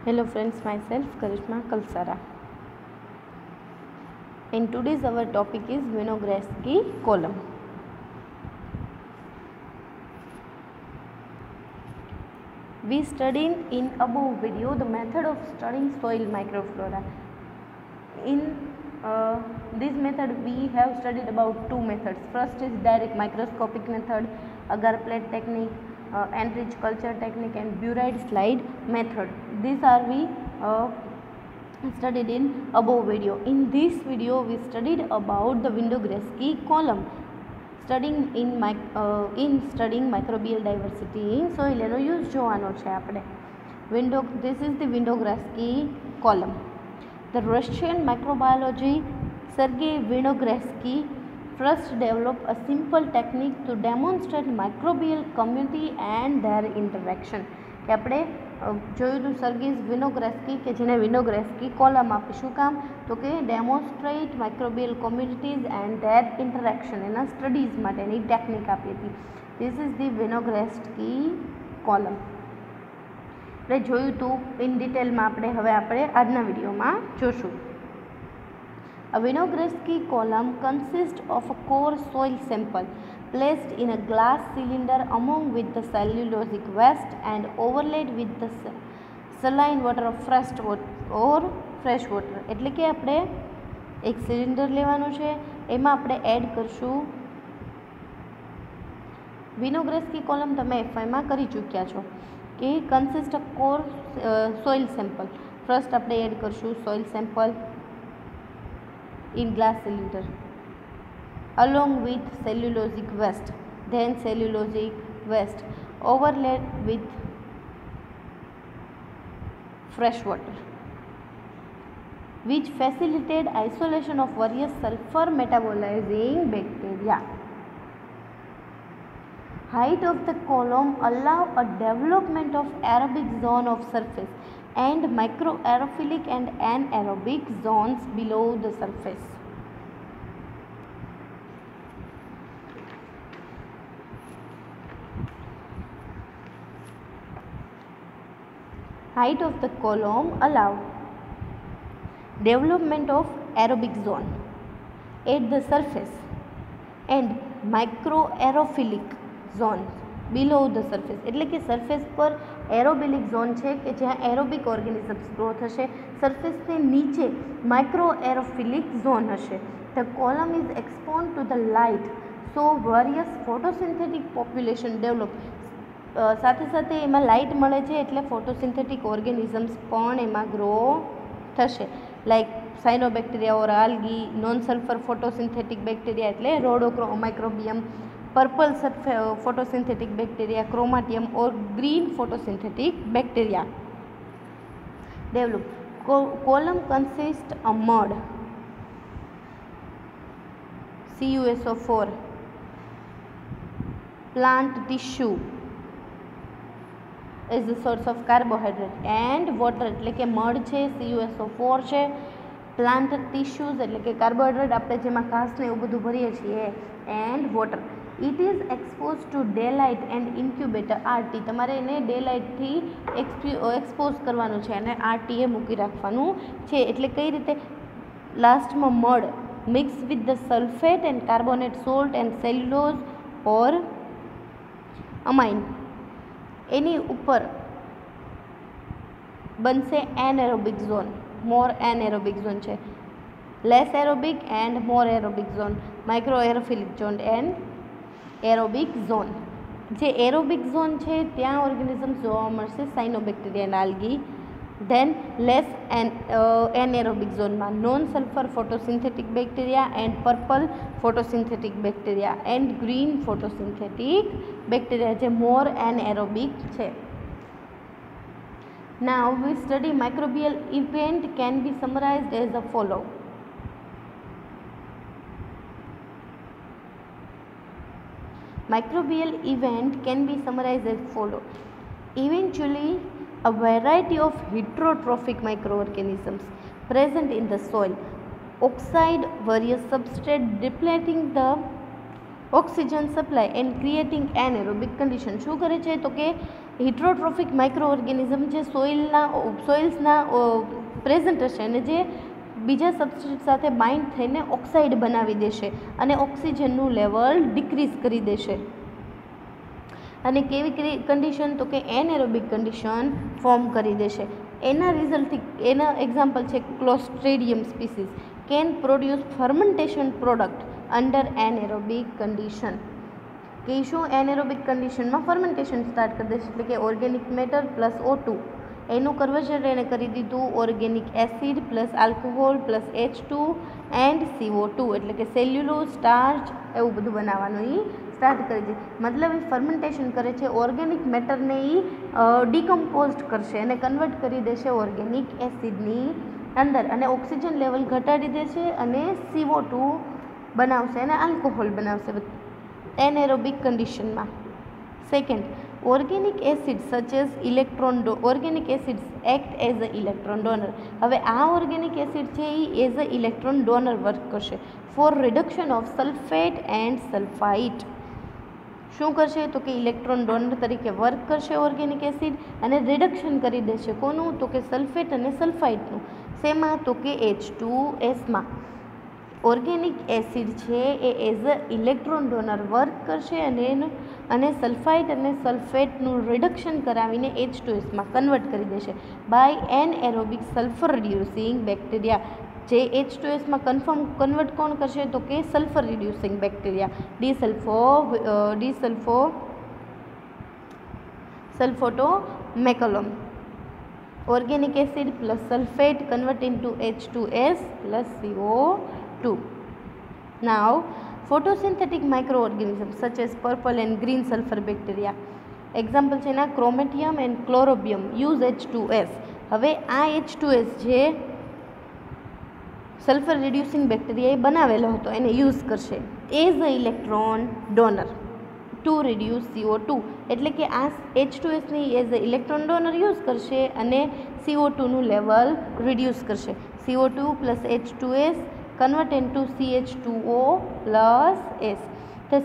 Hello friends, myself Karishma Kalsara. And today's our topic is Vygotsky column. We studied in above video the method of studying soil microflora. In this method we have studied about two methods. First is direct microscopic method, agar plate technique, enriched culture technique and buride slide method. These are we studied in above video. In this video we studied about the Vygotsky column, studying in studying microbial diversity in soil. એનો use જોવાનો છે આપણે. This is the Vygotsky column. The Russian microbiologist Sergei Vygotsky first developed a simple technique to demonstrate microbial community and their interaction. કે આપણે જોયું હતું Sergei વિનોગ્રેસ્કી કે જેને વિનોગ્રેસ્કી કોલમ આપી. શું કામ? તો કે demonstrate microbial communities and their interaction, એના સ્ટડીઝ માટેની ટેકનિક આપી હતી. This is the Winogradsky column. આપણે જોયું હતું ઇન ડિટેલમાં. આપણે આજના વિડીયોમાં જોશું. A Vygotsky column consists of a core soil sample placed in a glass cylinder among with the cellulosic waste and overlaid with the saline water of fresh water. એટલે કે આપણે એક સિલિન્ડર લેવાનું છે, એમાં આપણે એડ કરશું Vygotsky column. તમે એફઆઈમાં કરી ચૂક્યા છો કે consist of core soil sample. First આપણે એડ કરશું soil sample in glass cylinder along with cellulosic waste, then cellulosic waste overlaid with fresh water, which facilitate isolation of various sulfur metabolizing bacteria. Height of the column allow a development of aerobic zone of surface and microaerophilic and anaerobic zones below the surface. Height of the column allow development of aerobic zone at the surface and microaerophilic zones below the surface. એટલે કે surface પર એરોબિલિક zone છે કે જ્યાં aerobic organisms grow થશે, સરફેસની નીચે microaerophilic zone હશે. The column is expose to the light so various photosynthetic population develop. સાથે સાથે એમાં લાઇટ મળે છે એટલે ફોટોસિન્થેટિક ઓર્ગેનિઝમ્સ પણ એમાં ગ્રો થશે. લાઇક સાયનોબેક્ટેરિયા ઓર algae, non sulphur photosynthetic bacteria એટલે રોડોમાઇક્રોબિયમ, purple photosynthetic bacteria, chromatium or green photosynthetic bacteria develop. Column consists of mud, CuSO4, plant tissue is the source of carbohydrate and water. એટલે કે mud છે, CuSO4 છે, plant tissues એટલે કે carbohydrate આપણે જેમાં ઘાસ ને એવું બધું ભરીએ છીએ, and water. It is expose to day light and incubator RT. તમારે એને ડે લાઇટથી એક્સપોઝ કરવાનું છે અને RTએ મૂકી રાખવાનું છે. એટલે કઈ રીતે? લાસ્ટમાં mud mix with the sulphate and carbonate salt and cellulose or amine, એની ઉપર બનશે anaerobic zone. More anaerobic zone છે, less aerobic and more aerobic zone, microaerophilic zone and aerobic zone. જે એરોબિક ઝોન છે ત્યાં organisms જોવા મળશે, cyanobacteria and algae. Then less anaerobic ઝોનમાં non sulphur photosynthetic bacteria and purple photosynthetic bacteria and green photosynthetic bacteria જે more anaerobic છે. Now we study microbial event can be summarized as the follow. Microbial event can be summarized as follow. Eventually, a variety of heterotrophic microorganisms present in the soil oxide various substrate, depleting the oxygen supply and creating anaerobic condition. શું કરે છે? તો કે હિટ્રોટ્રોફિક micro organism જે સોઇલ્સના present હશે અને જે બીજા સબસ્ટ્રેટ સાથે બાઇન્ડ થઈને ઓક્સાઇડ બનાવી દેશે અને ઓક્સિજનનું લેવલ ડિક્રીઝ કરી દેશે. અને કેવી કન્ડિશન? તો કે એનએરોબિક કન્ડિશન ફોર્મ કરી દેશે. એના રિઝલ્ટથી એના એક્ઝામ્પલ છે clostridium species can produce fermentation product under anaerobic condition. કે શું એનએરોબિક કન્ડિશનમાં ફર્મેન્ટેશન સ્ટાર્ટ કરી દેશે, એટલે કે ઓર્ગેનિક મેટર પ્લસ O2 એનું કન્વર્ઝન એણે કરી દીધું organic acid plus alcohol plus H2 and CO2, એટલે કે સેલ્યુલોઝ, સ્ટાર્ચ એવું બધું બનાવવાનું એ સ્ટાર્ટ કરી દે. મતલબ એ ફર્મેન્ટેશન કરે છે, ઓર્ગેનિક મેટરને એ ડિકમ્પોઝડ કરશે અને કન્વર્ટ કરી દેશે ઓર્ગેનિક એસિડની અંદર અને ઓક્સિજન લેવલ ઘટાડી દેશે અને CO2 બનાવશે અને આલ્કોહોલ બનાવશે એનએરોબિક કન્ડિશનમાં. Second, organic acids such as organic acids act as a electron donor. હવે આ ઓર્ગેનિક એસિડ છે એ as a electron donor work કરશે for reduction of sulphate and sulphite. શું કરશે? તો કે ઇલેક્ટ્રોન ડોનર તરીકે વર્ક કરશે ઓર્ગેનિક એસિડ અને રિડક્શન કરી દેશે કોનું? તો કે સલ્ફેટ અને સલ્ફાઇટનું. શેમાં? તો કે H2Sમાં. ઓર્ગેનિક એસિડ છે એ as a electron donor work કરશે અને સલ્ફાઇટ અને સલ્ફેટનું રિડક્શન કરાવીને H2Sમાં કન્વર્ટ કરી દેશે by anaerobic sulphur reducing bacteria. જે H2Sમાં કન્વર્ટ કોણ કરશે? તો કે સલ્ફર રિડ્યુસિંગ બેક્ટેરિયા સલ્ફોટોમેકોલમ. Organic acid plus sulfate convert into H2S plus CO2. Now, photosynthetic microorganisms such as purple and green sulfur bacteria. Example છે ના ક્રોમેટિયમ એન્ડ ક્લોરોબિયમ યુઝ H2S. હવે આ H2S જે સલ્ફર રિડ્યુસિંગ બેક્ટેરિયાએ બનાવેલો હતો એને યુઝ કરશે as a electron donor to reduce CO2. એટલે કે આ H2Sની as a electron donor use કરશે અને CO2નું લેવલ રિડ્યુસ કરશે. CO2 plus H2S convert into CH2O plus S. The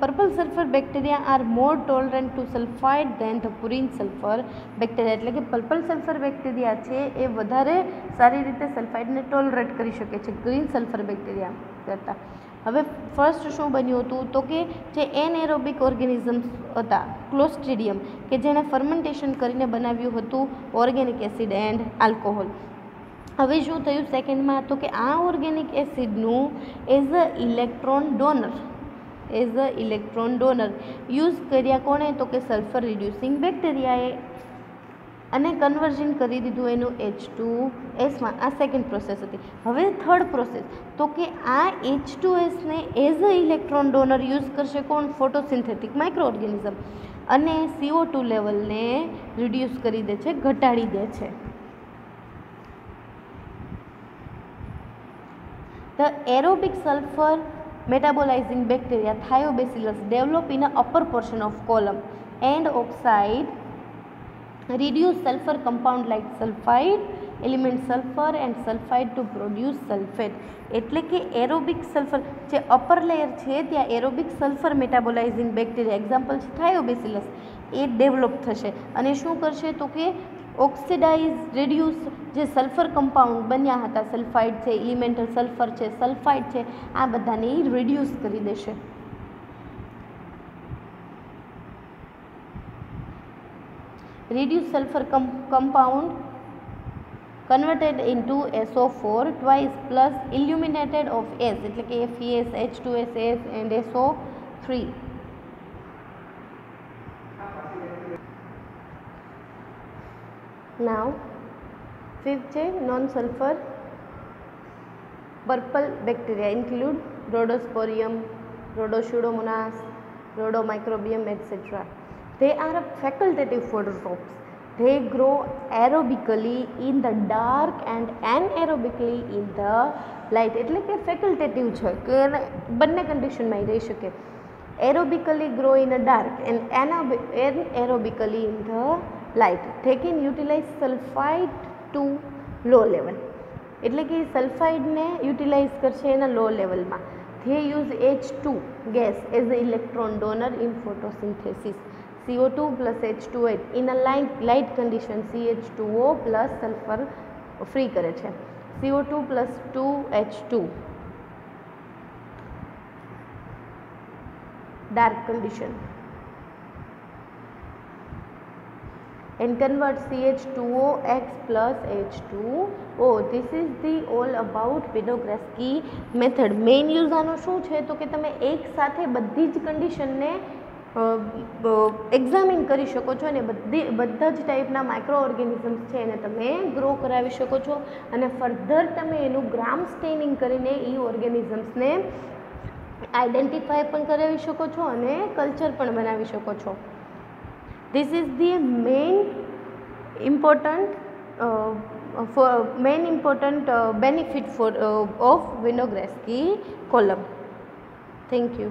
purple sulfur bacteria are more tolerant to sulfide than the purine sulfur bacteria. એટલે કે પર્પલ સલ્ફર બેક્ટેરિયા છે એ વધારે સારી રીતે સલ્ફાઇડને ટોલરેટ કરી શકે છે ગ્રીન સલ્ફર બેક્ટેરિયા કરતાં. હવે ફર્સ્ટ શું બન્યું હતું? તો કે જે એનએરોબિક ઓર્ગેનિઝમ્સ હતા ક્લોસ્ટ્રીડિયમ કે જેણે ફર્મેન્ટેશન કરીને બનાવ્યું હતું ઓર્ગેનિક એસિડ એન્ડ આલ્કોહોલ. હવે શું થયું સેકન્ડમાં? તો કે આ ઓર્ગેનિક એસિડનું as a electron donor use કર્યા કોણે? તો કે સલ્ફર રિડ્યુસિંગ બેક્ટેરિયાએ અને કન્વર્ઝન કરી દીધું એનું H2Sમાં. આ સેકન્ડ પ્રોસેસ હતી. હવે થર્ડ પ્રોસેસ તો કે આ H2Sને as a electron donor use કરશે કોણ? ફોટોસિન્થેટિક માઇક્રો ઓર્ગેનિઝમ અને CO2 લેવલને રિડ્યુસ કરી દે છે, ઘટાડી દે છે. The aerobic sulfur metabolizing bacteria thiobacillus develop in a upper portion of column and oxide reduce sulfur compound like sulfide element sulfur and sulfide to produce sulfate. એટલે કે aerobic sulphur જે upper layer છે ત્યાં aerobic sulphur મેટાબોલાઇઝિંગ bacteria example છે થાયોબેસિલસ એ develop થશે અને શું કરશે? તો કે ઓક્સિડાઇઝ રિડ્યુસ જે સલ્ફર કમ્પાઉન્ડ બન્યા હતા સલ્ફાઇડ છે, એલિમેન્ટલ સલ્ફર છે, સલ્ફાઇડ છે, આ બધાને રિડ્યુસ કરી દેશે. reduce sulfur compound converted into SO4 twice plus illuminated of S એટલે કે FeS, H2SS and SO3. Now fifth છે non sulfur purple bacteria include Rhodosporium, Rhodopseudomonas, Rhodomicrobium etc. They are a facultative phototropes. They grow aerobically in the dark and anaerobically in the light. એટલે કે ફેકલ્ટેટિવ છે કે બંને કન્ડિશનમાં રહી શકે. Aerobically grow in the dark and anaerobically in the light. They can utilize sulfide to low level. એટલે કે સલ્ફાઇડને યુટિલાઇઝ કરશે એના લો લેવલમાં. They use H2 gas as an electron donor in photosynthesis. CO2 plus H2O in a light condition CH2O plus sulfur free કરે છે. CO2 plus 2H2 dark condition and convert CH2OX plus H2O. This is the all about Vinogradsky method. Main use આનો શું છે તો કે તમે એક સાથે બધી જ કન્ડિશનને એક્ઝામિન કરી શકો છો અને બધા જ ટાઈપના માઇક્રો ઓર્ગેનિઝમ્સ છે એને તમે ગ્રો કરાવી શકો છો અને ફર્ધર તમે એનું ગ્રામ સ્ટેનિંગ કરીને એ ઓર્ગેનિઝમ્સને આઈડેન્ટિફાય પણ કરાવી શકો છો અને કલ્ચર પણ બનાવી શકો છો. This is the main important benefit of Vinogradsky column. Thank you.